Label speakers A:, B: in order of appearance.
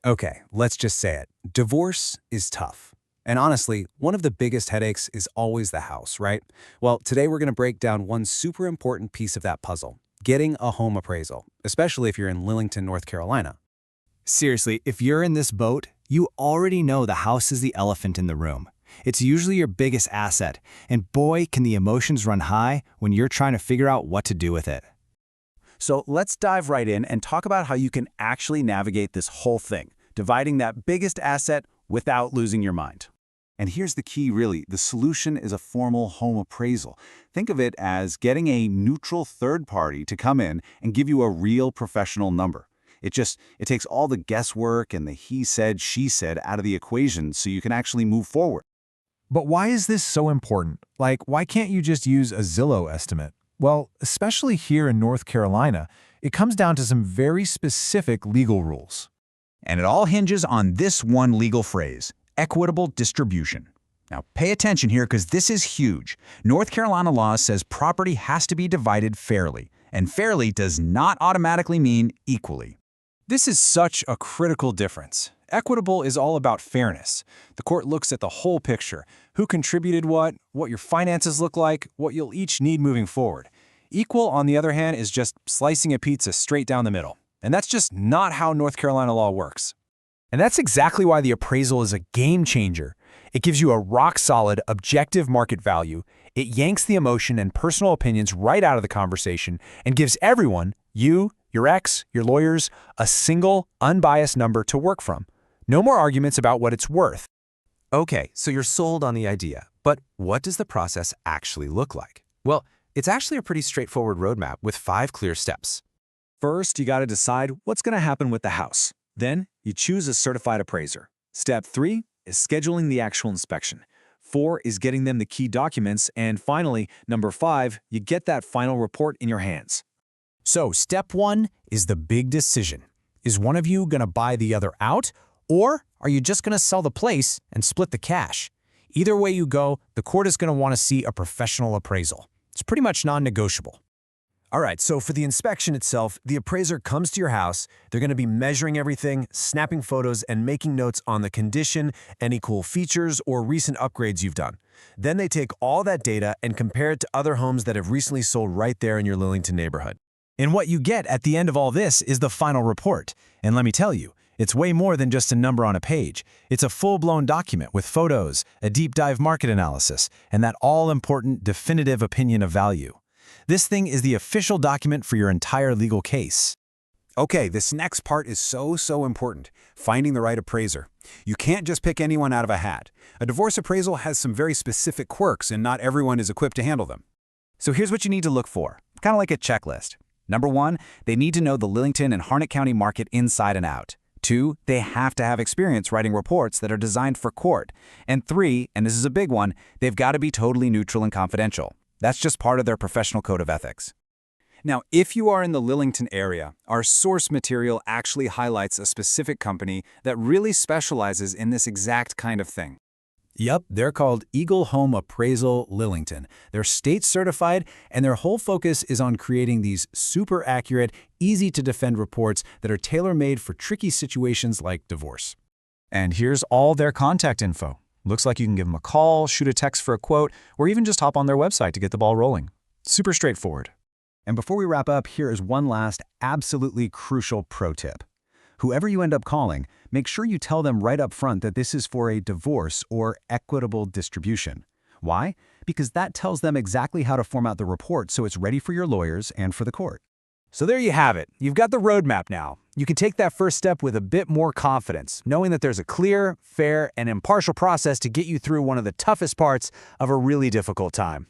A: Okay, let's just say it. Divorce is tough. And honestly, one of the biggest headaches is always the house, right? Well, today we're going to break down one super important piece of that puzzle, getting a home appraisal, especially if you're in Lillington, North Carolina.
B: Seriously, if you're in this boat, you already know the house is the elephant in the room. It's usually your biggest asset, and boy, can the emotions run high when you're trying to figure out what to do with it.
C: So let's dive right in and talk about how you can actually navigate this whole thing, dividing that biggest asset without losing your mind. And here's the key, really. The solution is a formal home appraisal. Think of it as getting a neutral third party to come in and give you a real professional number. It takes all the guesswork and the he said, she said out of the equation so you can actually move forward.
D: But why is this so important? Like, why can't you just use a Zillow estimate? Well, especially here in North Carolina, it comes down to some very specific legal rules.
E: And it all hinges on this one legal phrase, equitable distribution. Now, pay attention here because this is huge. North Carolina law says property has to be divided fairly, and fairly does not automatically mean equally.
A: This is such a critical difference. Equitable is all about fairness. The court looks at the whole picture, who contributed what your finances look like, what you'll each need moving forward. Equal, on the other hand, is just slicing a pizza straight down the middle. And that's just not how North Carolina law works.
D: And that's exactly why the appraisal is a game changer. It gives you a rock-solid, objective market value. It yanks the emotion and personal opinions right out of the conversation and gives everyone, you, your ex, your lawyers, a single, unbiased number to work from. No more arguments about what it's worth.
F: Okay, so you're sold on the idea, but what does the process actually look like? Well, it's actually a pretty straightforward roadmap with 5 clear steps.
G: First, you got to decide what's going to happen with the house. Then, you choose a certified appraiser. Step 3 is scheduling the actual inspection. 4 is getting them the key documents. And finally, number 5, you get that final report in your hands.
B: So, step 1 is the big decision. Is one of you going to buy the other out, or are you just going to sell the place and split the cash? Either way you go, the court is going to want to see a professional appraisal. It's pretty much non-negotiable.
H: All right, so for the inspection itself, the appraiser comes to your house. They're going to be measuring everything, snapping photos, and making notes on the condition, any cool features, or recent upgrades you've done. Then they take all that data and compare it to other homes that have recently sold right there in your Lillington neighborhood.
B: And what you get at the end of all this is the final report. And let me tell you, it's way more than just a number on a page. It's a full-blown document with photos, a deep-dive market analysis, and that all-important definitive opinion of value. This thing is the official document for your entire legal case.
A: Okay, this next part is so important, finding the right appraiser. You can't just pick anyone out of a hat. A divorce appraisal has some very specific quirks, and not everyone is equipped to handle them.
C: So here's what you need to look for, kind of like a checklist. Number 1, they need to know the Lillington and Harnett County market inside and out. 2, they have to have experience writing reports that are designed for court. And 3, and this is a big one, they've got to be totally neutral and confidential. That's just part of their professional code of ethics.
A: Now, if you are in the Lillington area, our source material actually highlights a specific company that really specializes in this exact kind of thing.
B: Yep, they're called Eagle Home Appraisal Lillington. They're state certified, and their whole focus is on creating these super accurate, easy-to-defend reports that are tailor-made for tricky situations like divorce.
I: And here's all their contact info. Looks like you can give them a call, shoot a text for a quote, or even just hop on their website to get the ball rolling. Super straightforward.
C: And before we wrap up, here is one last absolutely crucial pro tip. Whoever you end up calling, make sure you tell them right up front that this is for a divorce or equitable distribution. Why? Because that tells them exactly how to format the report so it's ready for your lawyers and for the court.
A: So there you have it. You've got the roadmap now. You can take that first step with a bit more confidence, knowing that there's a clear, fair, and impartial process to get you through one of the toughest parts of a really difficult time.